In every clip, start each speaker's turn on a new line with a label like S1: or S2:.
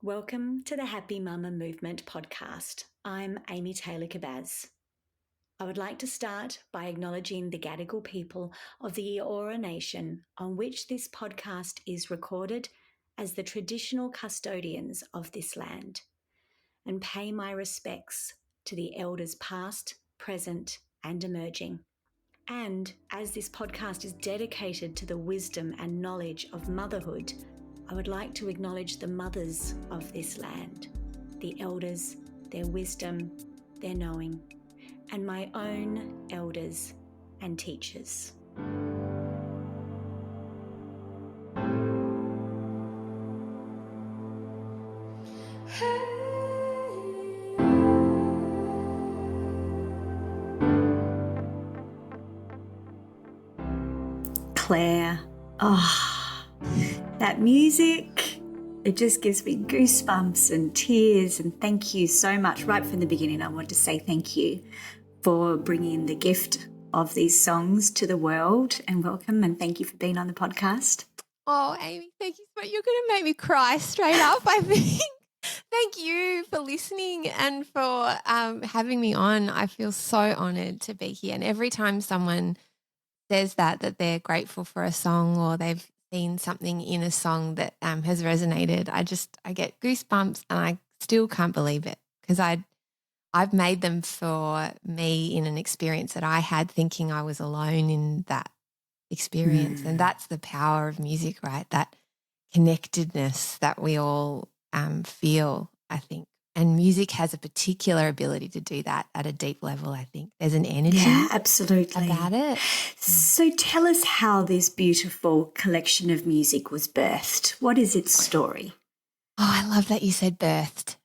S1: Welcome to the Happy Mama Movement podcast. I'm Amy Taylor-Kabbaz. I would like to start by acknowledging the Gadigal people of the Eora Nation on which this podcast is recorded as the traditional custodians of this land, and pay my respects to the elders past, present, and emerging. And as this podcast is dedicated to the wisdom and knowledge of motherhood, I would like to acknowledge the mothers of this land, the elders, their wisdom, their knowing, and my own elders and teachers. Claire, that music, it just gives me goosebumps and tears, and thank you so much. Right from the beginning, I want to say thank you for bringing the gift of these songs to the world, and welcome, and thank you for being on the podcast.
S2: Oh, Amy, thank you so much. You're going to make me cry straight up, I think. Thank you for listening and for having me on. I feel so honoured to be here. And every time someone says that they're grateful for a song or they've seen something in a song that has resonated, I get goosebumps, and I still can't believe it because I've made them for me in an experience that I had, thinking I was alone in that experience. And that's the power of music, right? That connectedness that we all feel, I think. And music has a particular ability to do that at a deep level, I think. There's an energy
S1: absolutely
S2: about it.
S1: So tell us how this beautiful collection of music was birthed. What is its story?
S2: Oh, I love that you said birthed.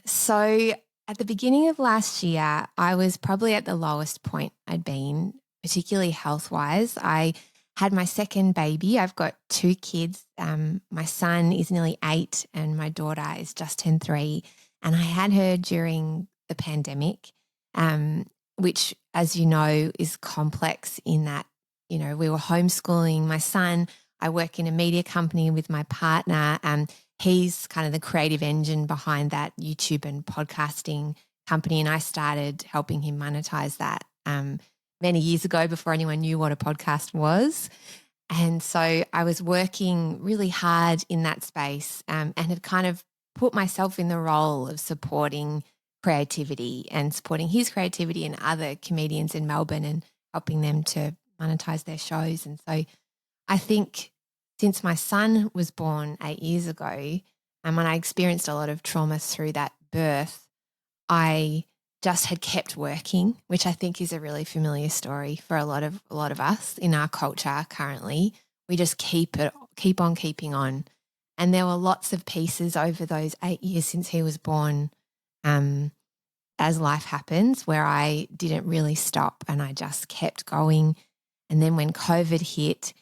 S2: So at the beginning of last year, I was probably at the lowest point I'd been, particularly health-wise. I had my second baby. I've got two kids. My son is nearly 8 and my daughter is just turned 3. And I had her during the pandemic, which, as you know, is complex in that, we were homeschooling my son. I work in a media company with my partner. He's kind of the creative engine behind that YouTube and podcasting company. And I started helping him monetize that many years ago before anyone knew what a podcast was. And so I was working really hard in that space and had kind of put myself in the role of supporting creativity and supporting his creativity and other comedians in Melbourne and helping them to monetize their shows. And so I think since my son was born 8 years ago, and when I experienced a lot of trauma through that birth, I just had kept working, which I think is a really familiar story for a lot of us in our culture currently. We just keep on keeping on. And there were lots of pieces over those 8 years since he was born, as life happens, where I didn't really stop and I just kept going. And then when COVID hit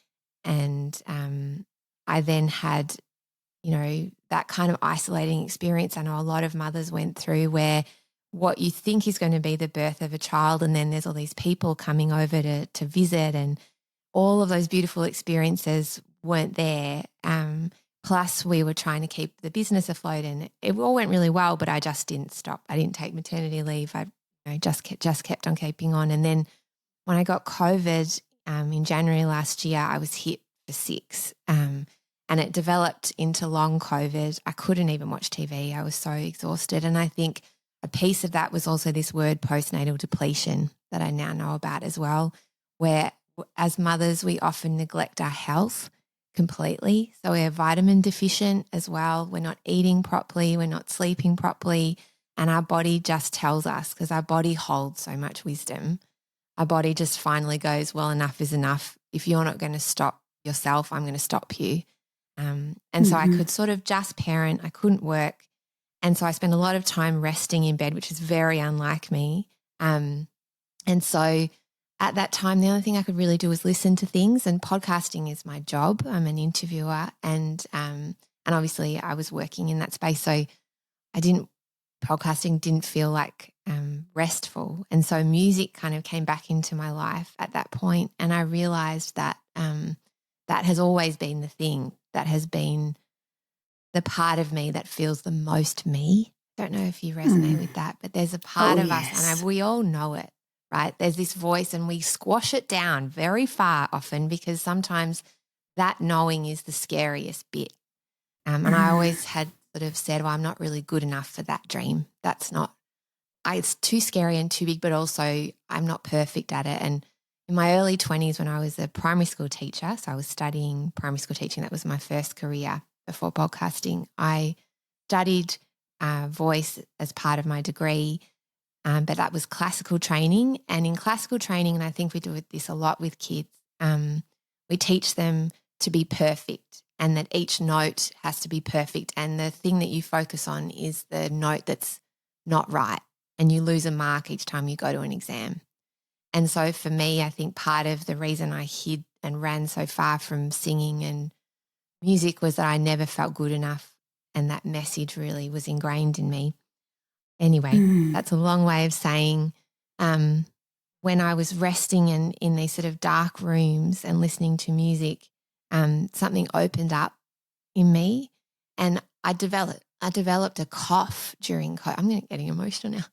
S2: and I then had, that kind of isolating experience I know a lot of mothers went through, where what you think is going to be the birth of a child, and then there's all these people coming over to visit, and all of those beautiful experiences weren't there. Plus we were trying to keep the business afloat, and it all went really well, but I just didn't stop. I didn't take maternity leave. I just kept on keeping on. And then when I got COVID in January last year, I was hit for 6 and it developed into long COVID. I couldn't even watch TV. I was so exhausted. And I think a piece of that was also this word postnatal depletion that I now know about as well, where as mothers, we often neglect our health completely. So we're vitamin deficient as well. We're not eating properly. We're not sleeping properly. And our body just tells us, because our body holds so much wisdom. Our body just finally goes, well, enough is enough. If you're not going to stop yourself, I'm going to stop you. And so I could sort of just parent. I couldn't work. And so I spent a lot of time resting in bed, which is very unlike me. And so at that time, the only thing I could really do was listen to things, and podcasting is my job. I'm an interviewer, and obviously I was working in that space. So podcasting didn't feel like restful. And so music kind of came back into my life at that point. And I realized that that has always been the thing that has been the part of me that feels the most me. Don't know if you resonate with that, but there's a part of us, and we all know it, right? There's this voice and we squash it down very far often because sometimes that knowing is the scariest bit. And I always had sort of said, well, I'm not really good enough for that dream. It's too scary and too big, but also I'm not perfect at it. And in my early 20s, when I was a primary school teacher, so I was studying primary school teaching, that was my first career before podcasting, I studied voice as part of my degree, but that was classical training. And in classical training, and I think we do this a lot with kids, we teach them to be perfect and that each note has to be perfect. And the thing that you focus on is the note that's not right, and you lose a mark each time you go to an exam. And so for me, I think part of the reason I hid and ran so far from singing and music was that I never felt good enough, and that message really was ingrained in me. Anyway, that's a long way of saying when I was resting and in these sort of dark rooms and listening to music, something opened up in me, and I developed a cough during COVID. I'm getting emotional now.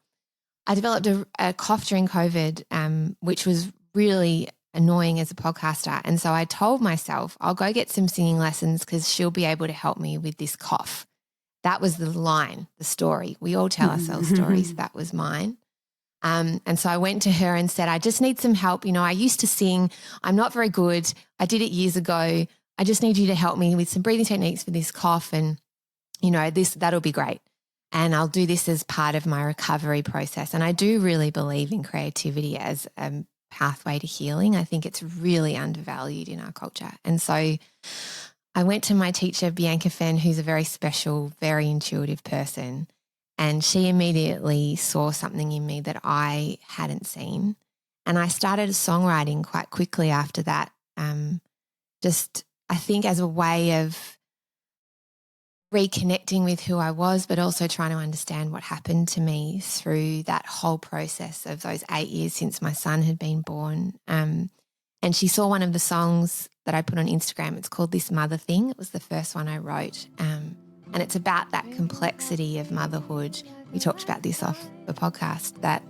S2: I developed a cough during COVID, which was really annoying as a podcaster. And so I told myself, I'll go get some singing lessons because she'll be able to help me with this cough. That was the line, the story. We all tell ourselves stories. That was mine. And so I went to her and said, I just need some help. I used to sing. I'm not very good. I did it years ago. I just need you to help me with some breathing techniques for this cough. And, that'll be great. And I'll do this as part of my recovery process. And I do really believe in creativity as a pathway to healing. I think it's really undervalued in our culture. And so I went to my teacher, Bianca Fenn, who's a very special, very intuitive person. And she immediately saw something in me that I hadn't seen. And I started songwriting quite quickly after that, I think as a way of reconnecting with who I was, but also trying to understand what happened to me through that whole process of those 8 years since my son had been born. And she saw one of the songs that I put on Instagram. It's called This Mother Thing. It was the first one I wrote. And it's about that complexity of motherhood. We talked about this off the podcast, that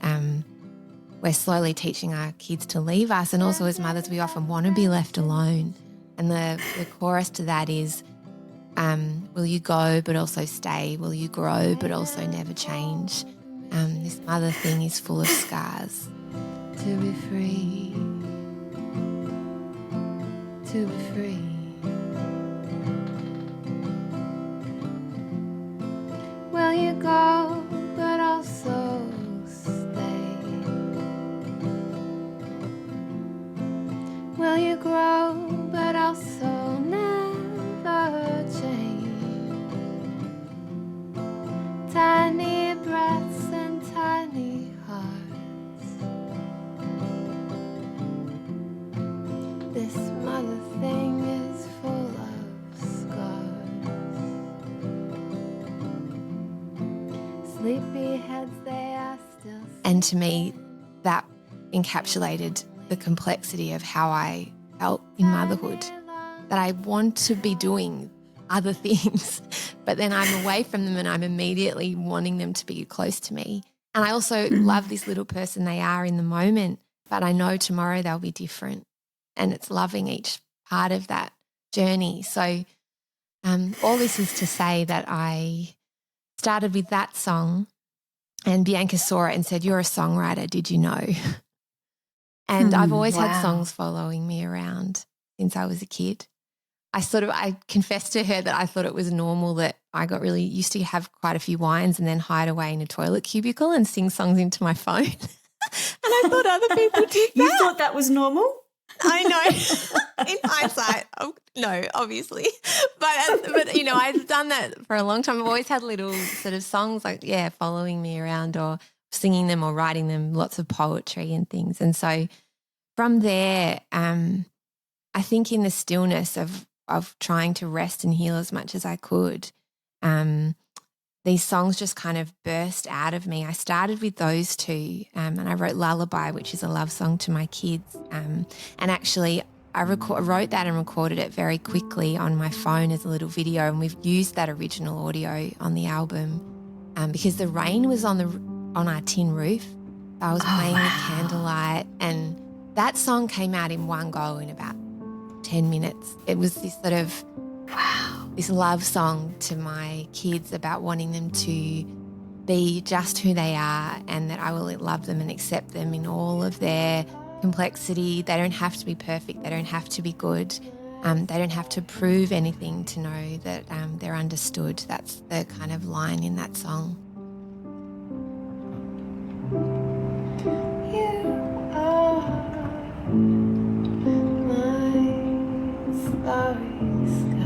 S2: we're slowly teaching our kids to leave us. And also as mothers, we often want to be left alone. And the chorus to that is, will you go but also stay? Will you grow but also never change? This mother thing is full of scars. To be free, to be free. Will you go but also stay? Will you grow but also never change? Tiny breaths and tiny hearts. This mother thing is full of scars. Sleepy heads, they are still. And to me, that encapsulated the complexity of how I felt in motherhood, that I want to be doing other things, but then I'm away from them and I'm immediately wanting them to be close to me. And I also love this little person they are in the moment, but I know tomorrow they'll be different, and it's loving each part of that journey. So all this is to say that I started with that song, and Bianca saw it and said, "You're a songwriter, did you know?" And I've always had songs following me around since I was a kid. I confessed to her that I thought it was normal that I got really used to have quite a few wines and then hide away in a toilet cubicle and sing songs into my phone. And I thought other people did that.
S1: You thought that was normal?
S2: I know. In hindsight, no, obviously. But I've done that for a long time. I've always had little sort of songs following me around, or singing them or writing them, lots of poetry and things. And so from there, I think in the stillness of trying to rest and heal as much as I could, these songs just kind of burst out of me. I started with those two, and I wrote Lullaby, which is a love song to my kids. And actually I wrote that and recorded it very quickly on my phone as a little video, and we've used that original audio on the album because the rain was on our tin roof. I was playing with candlelight, and that song came out in one go in about 10 minutes. It was this sort of this love song to my kids about wanting them to be just who they are, and that I will love them and accept them in all of their complexity. They don't have to be perfect. They don't have to be good. They don't have to prove anything to know that they're understood. That's the kind of line in that song. You are my starry sky.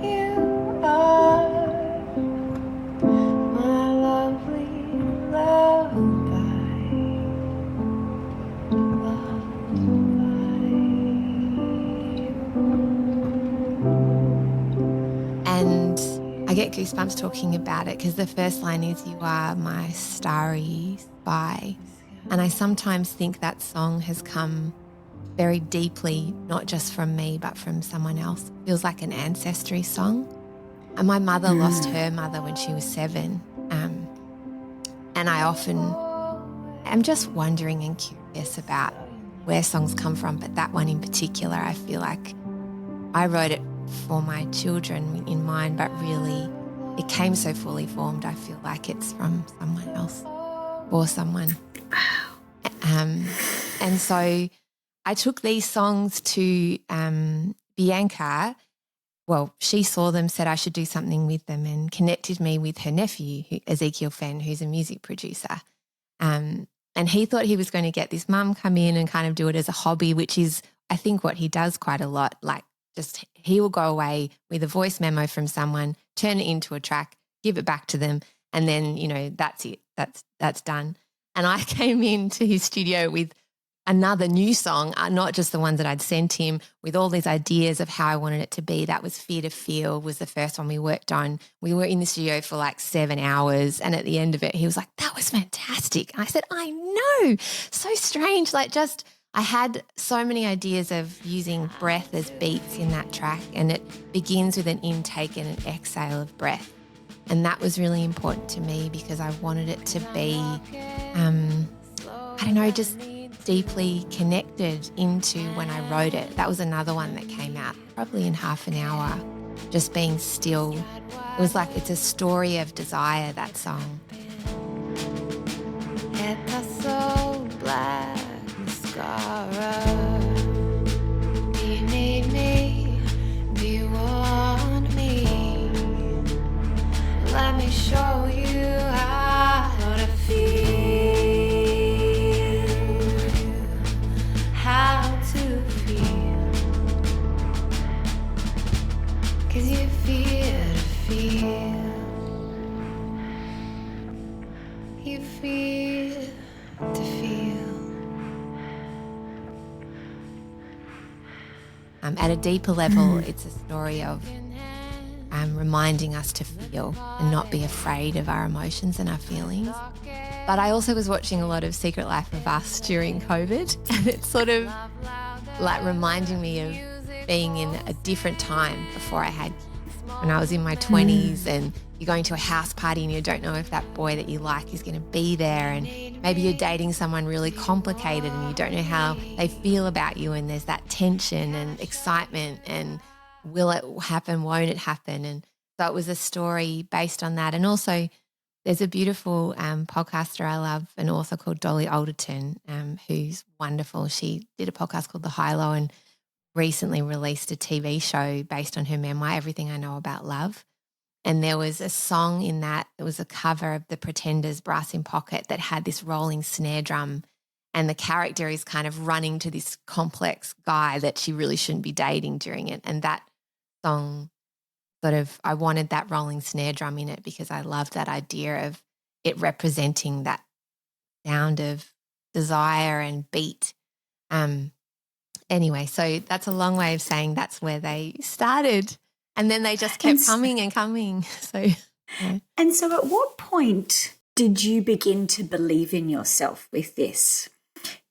S2: You are my lovely lullaby. And I get goosebumps talking about it because the first line is, you are my starry spy. And I sometimes think that song has come very deeply, not just from me, but from someone else. It feels like an ancestry song. And my mother lost her mother when she was 7. And I often am just wondering and curious about where songs come from. But that one in particular, I feel like I wrote it for my children in mind, but really it came so fully formed. I feel like it's from someone else or someone. And so I took these songs to Bianca. Well, she saw them, said I should do something with them, and connected me with her nephew, Ezekiel Fenn, who's a music producer. And he thought he was going to get this mum come in and kind of do it as a hobby, which is, I think, what he does quite a lot. Like, just he will go away with a voice memo from someone, turn it into a track, give it back to them, and then, you know, that's it. That's done. And I came into his studio with another new song, not just the ones that I'd sent him, with all these ideas of how I wanted it to be. That was Fear to Feel, was the first one we worked on. We were in the studio for like 7 hours, and at the end of it, he was like, that was fantastic. And I said, I know, so strange. Like, just, I had so many ideas of using breath as beats in that track, and it begins with an intake and an exhale of breath. And that was really important to me because I wanted it to be, I don't know, just deeply connected into when I wrote it. That was another one that came out probably in half an hour, just being still. It was like, it's a story of desire, that song. At the soul black mascara, you need me, do you want me? Let me show you how to feel. How to feel, 'cause you feel to feel, you feel to feel. At a deeper level, it's a story of reminding us to feel and not be afraid of our emotions and our feelings. But I also was watching a lot of Secret Life of Us during COVID, and it's sort of like reminding me of being in a different time before I had kids. When I was in my 20s and you're going to a house party and you don't know if that boy that you like is going to be there, and maybe you're dating someone really complicated and you don't know how they feel about you, and there's that tension and excitement and will it happen, won't it happen? And so it was a story based on that. And also there's a beautiful podcaster I love, an author called Dolly Alderton, who's wonderful. She did a podcast called The High Low and recently released a TV show based on her memoir, Everything I Know About Love. And there was a song in that, it was a cover of the Pretenders' Brass in Pocket that had this rolling snare drum, and the character is kind of running to this complex guy that she really shouldn't be dating during it. And that song sort of, I wanted that rolling snare drum in it because I love that idea of it representing that sound of desire and beat. Anyway, so that's a long way of saying that's where they started, and then they just kept coming and coming. So Yeah.
S1: And so at what point did you begin to believe in yourself with this?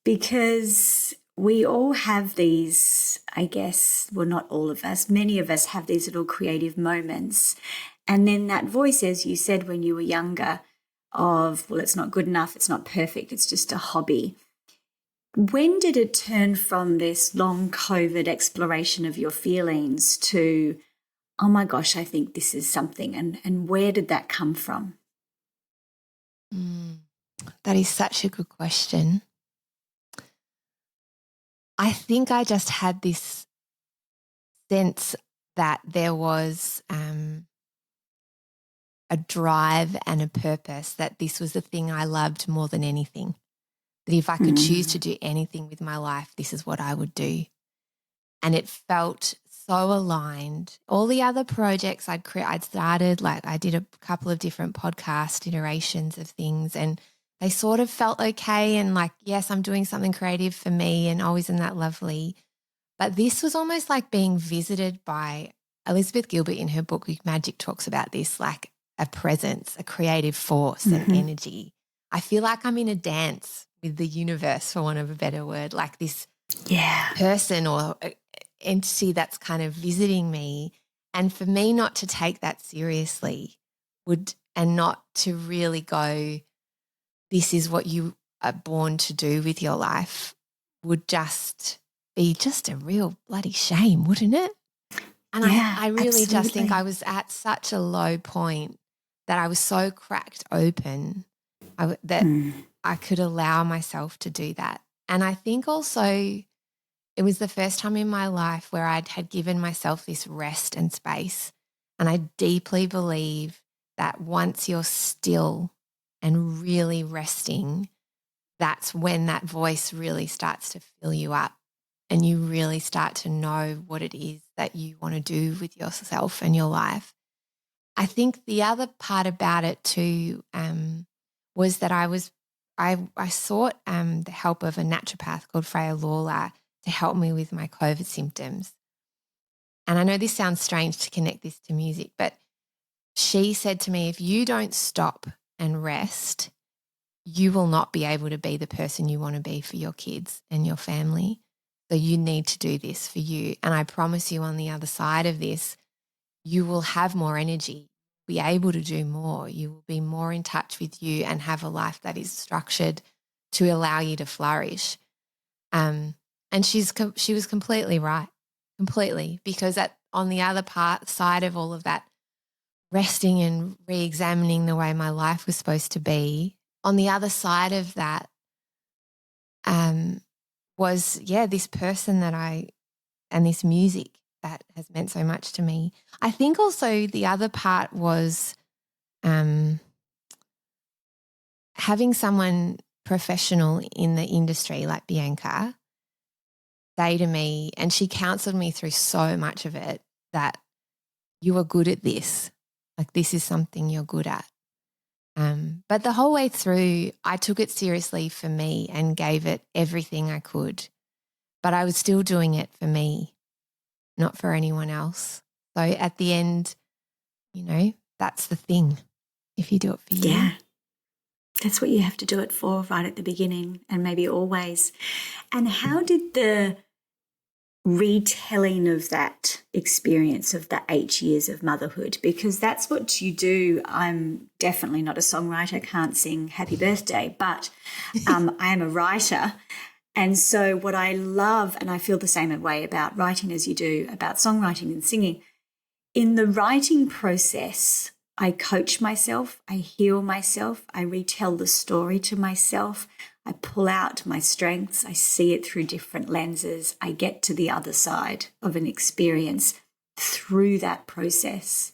S1: Because we all have these, I guess, well, not all of us, many of us have these little creative moments. And then that voice, as you said when you were younger, of, well, it's not good enough, it's not perfect, it's just a hobby. When did it turn from this long COVID exploration of your feelings to, oh my gosh, I think this is something? And where did that come from?
S2: That is such a good question. I think I just had this sense that there was a drive and a purpose, that this was the thing I loved more than anything. That if I could choose to do anything with my life, this is what I would do. And it felt so aligned. All the other projects I'd started, like I did a couple of different podcast iterations of things, and they sort of felt okay. And like, yes, I'm doing something creative for me, and oh, isn't that lovely? But this was almost like being visited by Elizabeth Gilbert in her book Magic talks about this, like a presence, a creative force and energy. I feel like I'm in a dance with the universe, for want of a better word, like this person or entity that's kind of visiting me. And for me not to take that seriously and not to really go, this is what you are born to do with your life, would just be just a real bloody shame, wouldn't it? And I really just think I was at such a low point that I was so cracked open that I could allow myself to do that. And I think also it was the first time in my life where I had given myself this rest and space. And I deeply believe that once you're still and really resting, that's when that voice really starts to fill you up and you really start to know what it is that you want to do with yourself and your life. I think the other part about it too was that I sought the help of a naturopath called Freya Lawler to help me with my COVID symptoms. And I know this sounds strange to connect this to music, but she said to me, if you don't stop and rest, you will not be able to be the person you want to be for your kids and your family. So you need to do this for you. And I promise you, on the other side of this, you will have more energy, be able to do more. You will be more in touch with you and have a life that is structured to allow you to flourish. And she was completely right, completely, because on the other side of all of that, resting and re-examining the way my life was supposed to be, on the other side of that was, this person and this music that has meant so much to me. I think also the other part was having someone professional in the industry like Bianca say to me, and she counseled me through so much of it, that you are good at this. Like, this is something you're good at. But the whole way through, I took it seriously for me and gave it everything I could. But I was still doing it for me, not for anyone else. So at the end, that's the thing. If you do it for you.
S1: Yeah. That's what you have to do it for right at the beginning, and maybe always. And how did the retelling of that experience of the 8 years of motherhood, because that's what you do. I'm definitely not a songwriter, can't sing Happy Birthday, but I am a writer. And so what I love, and I feel the same way about writing as you do about songwriting and singing, in the writing process, I coach myself, I heal myself, I retell the story to myself, I pull out my strengths, I see it through different lenses, I get to the other side of an experience through that process.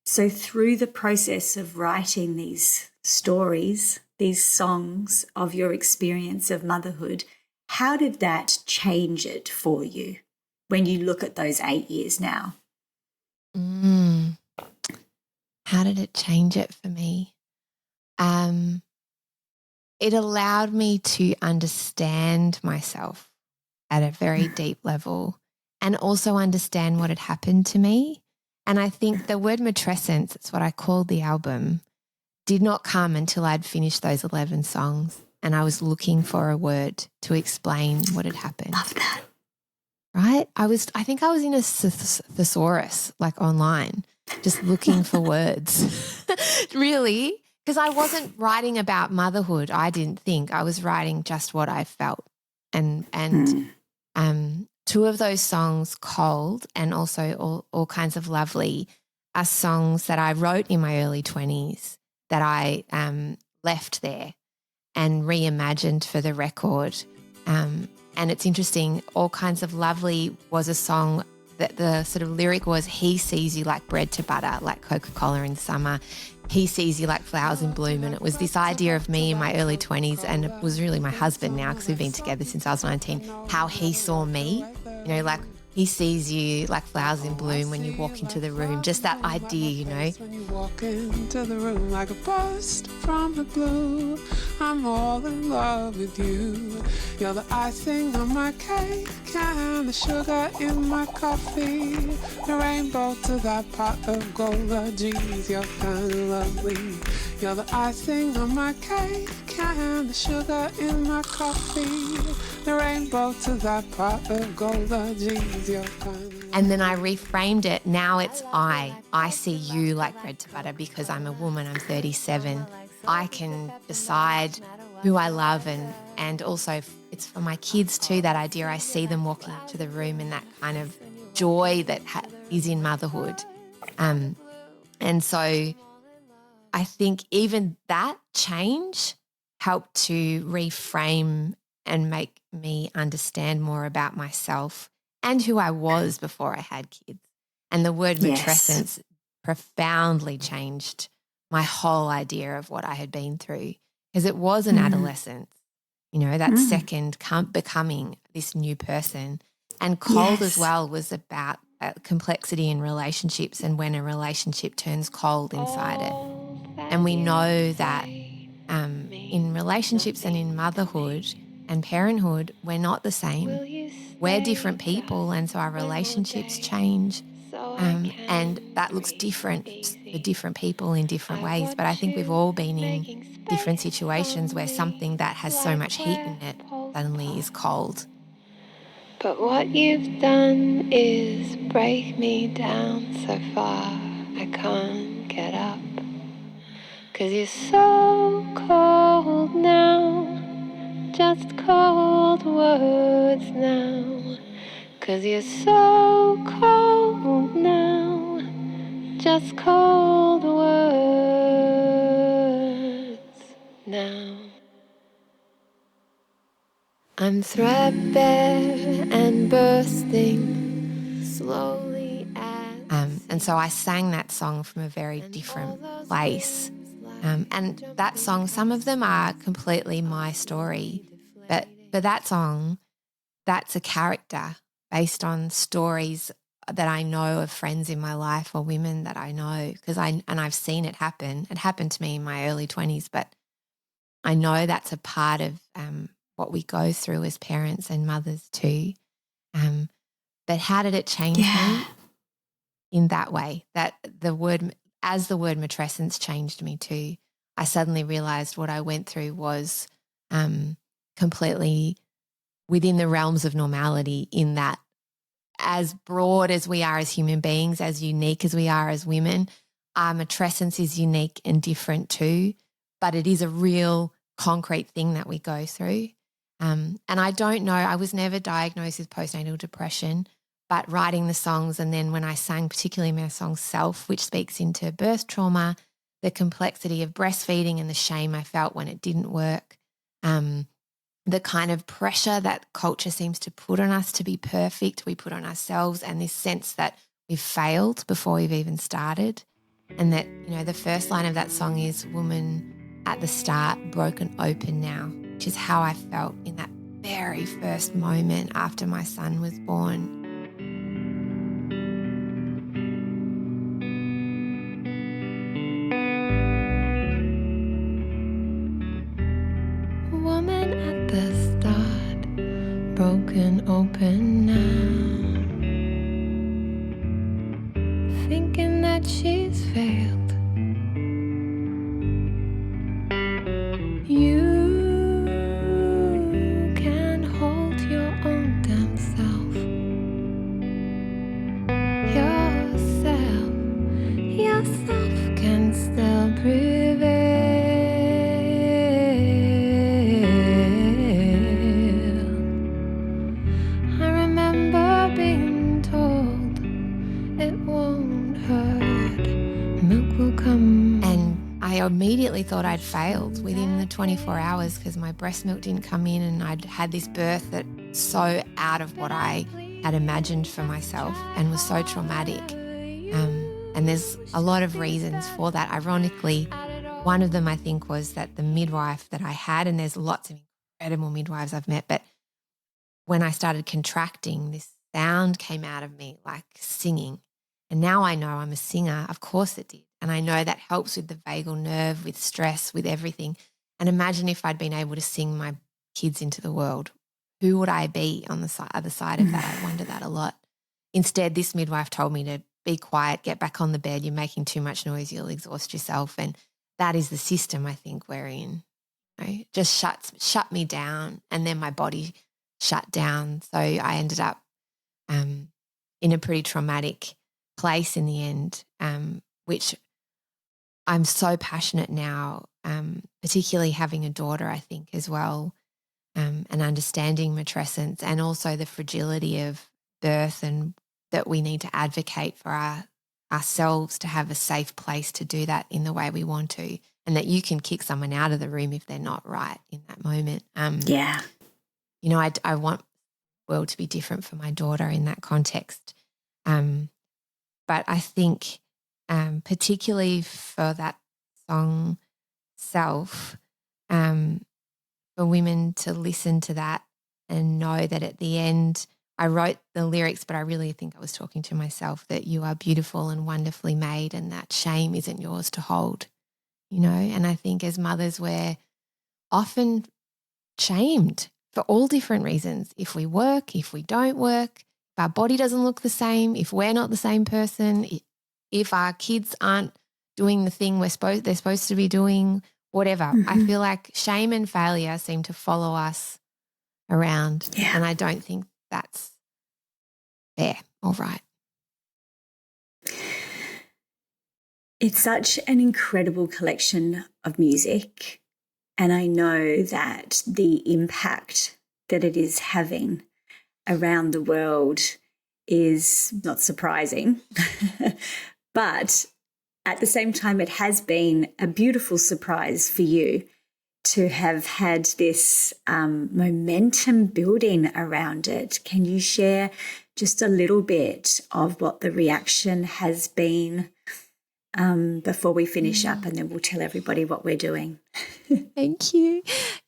S1: So through the process of writing these stories, these songs of your experience of motherhood, how did that change it for you when you look at those 8 years now?
S2: How did it change it for me? It allowed me to understand myself at a very deep level, and also understand what had happened to me, And I think the word matrescence, it's what I called the album, did not come until I'd finished those 11 songs and I was looking for a word to explain what had happened.
S1: Love that.
S2: Right? I think I was in a thesaurus, like online, just looking for words. Really? Because I wasn't writing about motherhood, I didn't think. I was writing just what I felt. And two of those songs, Cold and also All Kinds of Lovely, are songs that I wrote in my early 20s that I left there and reimagined for the record. And it's interesting, All Kinds of Lovely was a song that the sort of lyric was, he sees you like bread to butter, like Coca-Cola in summer. He sees you like flowers in bloom. And it was this idea of me in my early 20s, and it was really my husband now because we've been together since I was 19, how he saw me, you know, like he sees you like flowers in bloom when you walk into the room, just that idea, you know.
S3: When you walk into the room like a burst from the blue, I'm all in love with you. You're the icing on my cake and the sugar in my coffee, the rainbow to that pot of gold. Oh, geez, you're kind of lovely. You're the icing on my cake and the sugar in my coffee, the rainbow to that pot of gold. Oh, geez, you're kind of lovely.
S2: And then I reframed it. Now it's I see you like bread to butter because I'm a woman, I'm 37. I can decide who I love, and also it's for my kids too, that idea. I see them walking into the room and that kind of joy that is in motherhood. And so I think even that change helped to reframe and make me understand more about myself and who I was before I had kids. And the word matrescence profoundly changed my whole idea of what I had been through, because it was an adolescence, you know, that second becoming this new person. And Cold as well was about complexity in relationships and when a relationship turns cold inside it. And we know that in relationships and in motherhood and parenthood, we're not the same. We're different people, and so our relationships change. And that looks different for different people in different ways. But I think we've all been in different situations where something that has so much heat in it suddenly is cold.
S4: But what you've done is break me down so far I can't get up. 'Cause you're so cold now, just cold words now. 'Cause you're so cold now, just cold words now. I'm threadbare and bursting slowly
S2: And so I sang that song from a very different place. And that song, some of them are completely my story, but that song, that's a character based on stories that I know of friends in my life or women that I know, because I've seen it happen. It happened to me in my early 20s, but I know that's a part of what we go through as parents and mothers too. But how did it change me? In that way, that the word matrescence changed me too. I suddenly realized what I went through was completely within the realms of normality, in that as broad as we are as human beings, as unique as we are as women, our matrescence is unique and different too, but it is a real concrete thing that we go through. And I don't know, I was never diagnosed with postnatal depression, but writing the songs, and then when I sang, particularly my song Self, which speaks into birth trauma, the complexity of breastfeeding and the shame I felt when it didn't work, the kind of pressure that culture seems to put on us to be perfect, we put on ourselves, and this sense that we've failed before we've even started. And that, you know, the first line of that song is, woman at the start, broken open now, which is how I felt in that very first moment after my son was born.
S4: woman at the start, broken open now. Thinking
S2: they immediately thought I'd failed within the 24 hours because my breast milk didn't come in and I'd had this birth that so out of what I had imagined for myself and was so traumatic. And there's a lot of reasons for that. Ironically, one of them I think was that the midwife that I had, and there's lots of incredible midwives I've met, but when I started contracting, this sound came out of me like singing. And now I know I'm a singer. Of course it did. And I know that helps with the vagal nerve, with stress, with everything. And imagine if I'd been able to sing my kids into the world. Who would I be on the other side of that? I wonder that a lot. Instead, this midwife told me to be quiet, get back on the bed. You're making too much noise. You'll exhaust yourself. And that is the system I think we're in. Right? Just shut me down, and then my body shut down. So I ended up in a pretty traumatic place in the end, which I'm so passionate now, particularly having a daughter, I think, as well, and understanding matrescence and also the fragility of birth, and that we need to advocate for ourselves to have a safe place to do that in the way we want to, and that you can kick someone out of the room if they're not right in that moment.
S1: Yeah.
S2: You know, I want the world to be different for my daughter in that context. But I think particularly for that song Self, for women to listen to that and know that at the end, I wrote the lyrics, but I really think I was talking to myself, that you are beautiful and wonderfully made and that shame isn't yours to hold, you know. And I think as mothers we're often shamed for all different reasons. If we work, if we don't work, if our body doesn't look the same, if we're not the same person, if our kids aren't doing the thing they're supposed to be doing, whatever.
S1: Mm-hmm.
S2: I feel like shame and failure seem to follow us around, and I don't think that's fair or right.
S1: It's such an incredible collection of music, and I know that the impact that it is having around the world is not surprising, but at the same time, it has been a beautiful surprise for you to have had this momentum building around it. Can you share just a little bit of what the reaction has been before we finish up, and then we'll tell everybody what we're doing?
S2: Thank you.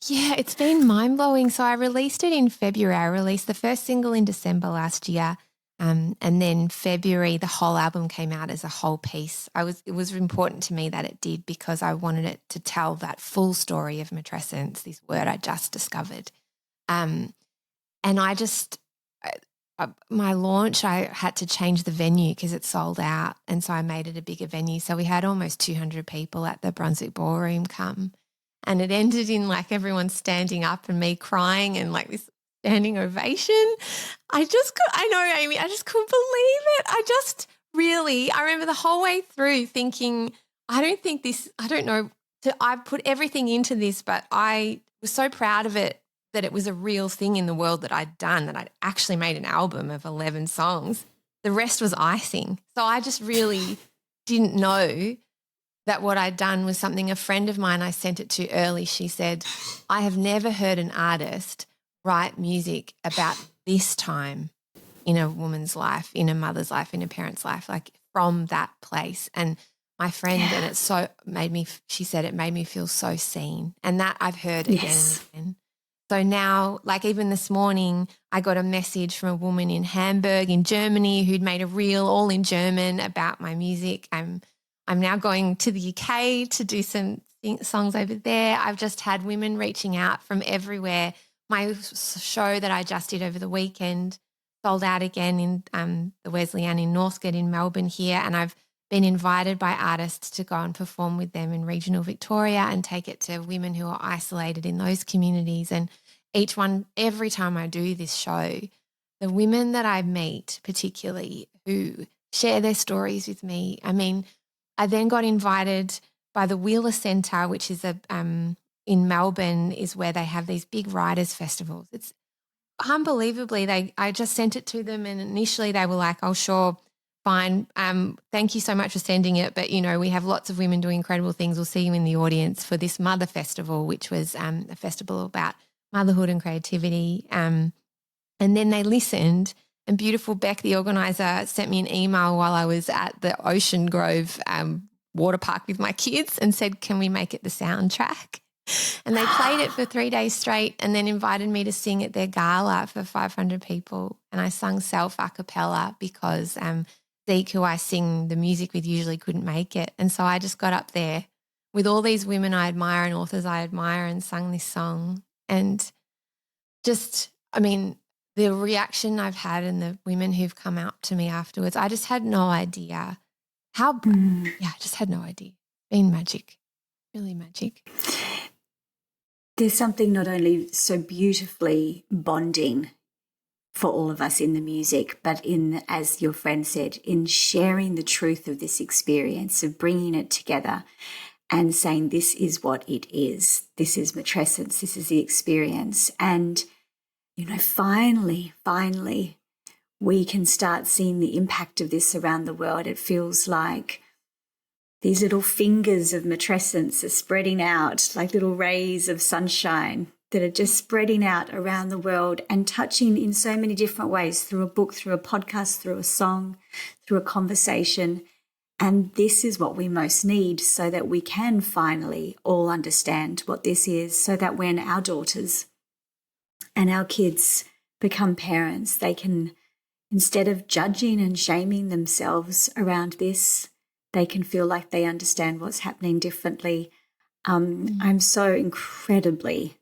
S2: Yeah, it's been mind-blowing. So I released it in February. I released the first single in December last year. And then February, the whole album came out as a whole piece. It was important to me that it did, because I wanted it to tell that full story of matrescence, this word I just discovered. And my launch, I had to change the venue because it sold out, and so I made it a bigger venue. So we had almost 200 people at the Brunswick Ballroom come, and it ended in like everyone standing up and me crying and like this standing ovation. I know, Amy, I just couldn't believe it. I remember the whole way through thinking, I put everything into this, but I was so proud of it, that it was a real thing in the world that I'd done, that I'd actually made an album of 11 songs. The rest was icing. So I just really didn't know that what I'd done was something. A friend of mine I sent it to early, she said, I have never heard an artist write music about this time in a woman's life, in a mother's life, in a parent's life, like from that place. And my friend, and she said it made me feel so seen. And that I've heard again and again. So now, like even this morning, I got a message from a woman in Hamburg in Germany who'd made a reel all in German about my music. I'm now going to the UK to do some songs over there. I've just had women reaching out from everywhere. My show that I just did over the weekend sold out again in the Wesleyan in Northcote in Melbourne here, and I've been invited by artists to go and perform with them in regional Victoria and take it to women who are isolated in those communities. And every time I do this show, the women that I meet particularly who share their stories with me, I mean, I then got invited by the Wheeler Centre, which is in Melbourne, is where they have these big writers' festivals. It's unbelievably, I just sent it to them, and initially they were like, oh, sure, fine. Thank you so much for sending it. But, we have lots of women doing incredible things. We'll see you in the audience for this Mother Festival, which was a festival about motherhood and creativity. And then they listened, and beautiful Beck, the organiser, sent me an email while I was at the Ocean Grove water park with my kids and said, can we make it the soundtrack? And they played it for 3 days straight and then invited me to sing at their gala for 500 people. And I sung self a cappella because Zeke, who I sing the music with, usually couldn't make it. And so I just got up there with all these women I admire and authors I admire and sung this song. And the reaction I've had and the women who've come out to me afterwards, I just had no idea I just had no idea. Been magic, really magic.
S1: There's something not only so beautifully bonding for all of us in the music, but in, as your friend said, in sharing the truth of this experience, of bringing it together and saying this is what it is. This is matrescence. This is the experience. And, finally, we can start seeing the impact of this around the world. It feels like these little fingers of matrescence are spreading out like little rays of sunshine that are just spreading out around the world and touching in so many different ways, through a book, through a podcast, through a song, through a conversation. And this is what we most need so that we can finally all understand what this is, so that when our daughters and our kids become parents, they can, instead of judging and shaming themselves around this, they can feel like they understand what's happening differently. I'm so incredibly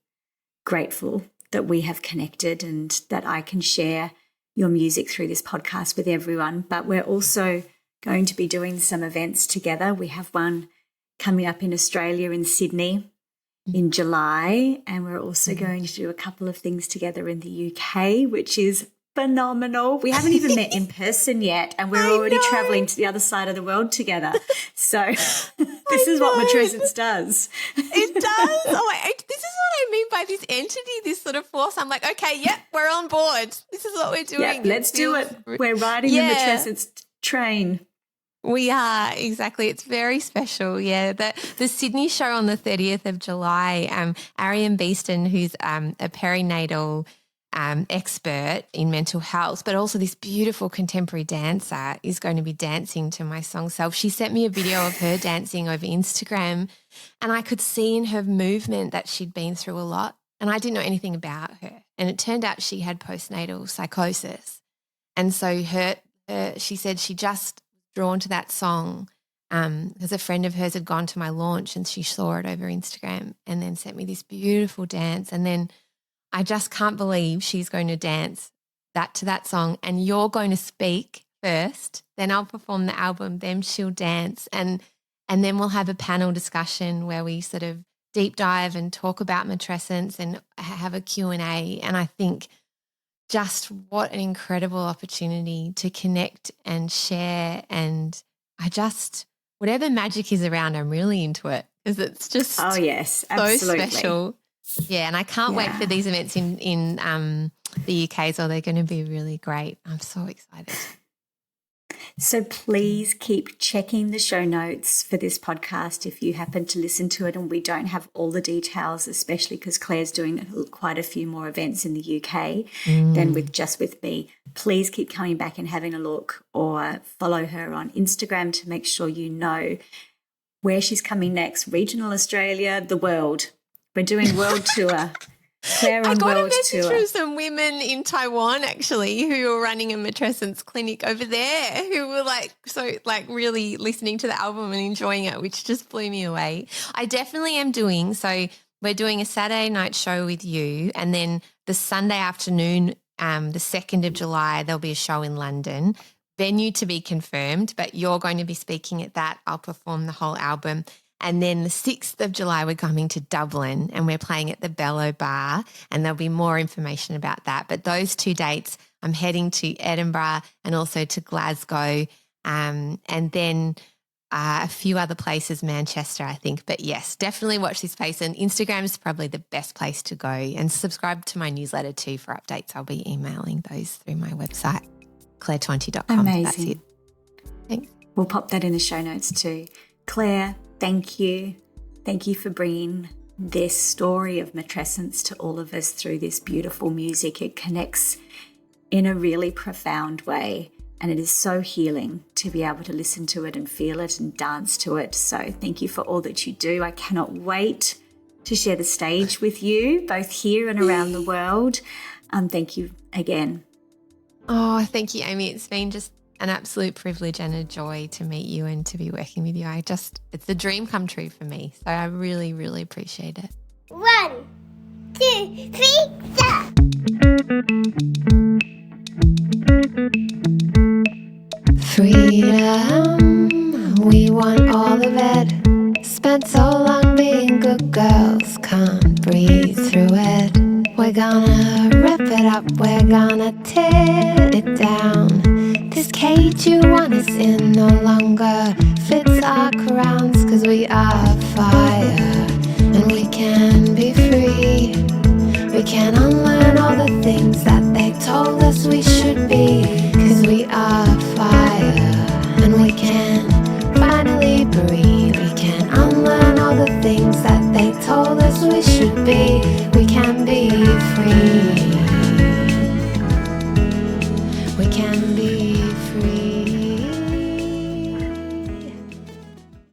S1: grateful that we have connected and that I can share your music through this podcast with everyone. But we're also going to be doing some events together. We have one coming up in Australia in Sydney in July, and we're also going to do a couple of things together in the UK, which is phenomenal. We haven't even met in person yet, and we're already travelling to the other side of the world together. So this is what Matrescence does.
S2: It does. This is what I mean by this entity, this sort of force. I'm like, okay, yep, we're on board. This is what we're doing.
S1: Yeah, let's do it. We're riding the Matrescence train.
S2: We are, exactly. It's very special, yeah. The Sydney show on the 30th of July, Ariane Beeston, who's a perinatal expert in mental health, but also this beautiful contemporary dancer, is going to be dancing to my song Self. She sent me a video of her dancing over Instagram, and I could see in her movement that she'd been through a lot, and I didn't know anything about her. And it turned out she had postnatal psychosis. And so she said she just drawn to that song because a friend of hers had gone to my launch and she saw it over Instagram and then sent me this beautiful dance. And then I just can't believe she's going to dance to that song, and you're going to speak first, then I'll perform the album, then she'll dance, and then we'll have a panel discussion where we sort of deep dive and talk about matrescence and have a Q&A. And I think just what an incredible opportunity to connect and share. And whatever magic is around, I'm really into it because it's just
S1: absolutely.
S2: So special. Yeah, and I can't wait for these events in the UK, so they're going to be really great. I'm so excited.
S1: So please keep checking the show notes for this podcast if you happen to listen to it and we don't have all the details, especially because Claire's doing quite a few more events in the UK than with me. Please keep coming back and having a look, or follow her on Instagram to make sure you know where she's coming next. Regional Australia, the world. We're doing world tour. Claire on world tour. I got a message
S2: from some women in Taiwan actually who were running a matrescence clinic over there, who were really listening to the album and enjoying it, which just blew me away. I definitely am doing. So we're doing a Saturday night show with you, and then the Sunday afternoon, the 2nd of July, there'll be a show in London. Venue to be confirmed, but you're going to be speaking at that. I'll perform the whole album. And then the 6th of July, we're coming to Dublin and we're playing at the Bellow Bar, and there'll be more information about that. But those 2 dates, I'm heading to Edinburgh and also to Glasgow, and then a few other places, Manchester, I think. But yes, definitely watch this space, and Instagram is probably the best place to go, and subscribe to my newsletter too for updates. I'll be emailing those through my website, clairetonti.com.
S1: Amazing.
S2: That's it. Thanks.
S1: We'll pop that in the show notes too. Claire, thank you. Thank you for bringing this story of matrescence to all of us through this beautiful music. It connects in a really profound way, and it is so healing to be able to listen to it and feel it and dance to it. So thank you for all that you do. I cannot wait to share the stage with you, both here and around the world. Thank you again.
S2: Oh, thank you, Amy. It's been just an absolute privilege and a joy to meet you and to be working with you. It's a dream come true for me. So I really, really appreciate it.
S5: 1, 2, 3, stop!
S4: Freedom, we want all of it. Spent so long being good girls, can't breathe through it. We're gonna rip it up, we're gonna tear it down. This cage you want us in no longer fits our crowns, 'cause we are fire and we can be free.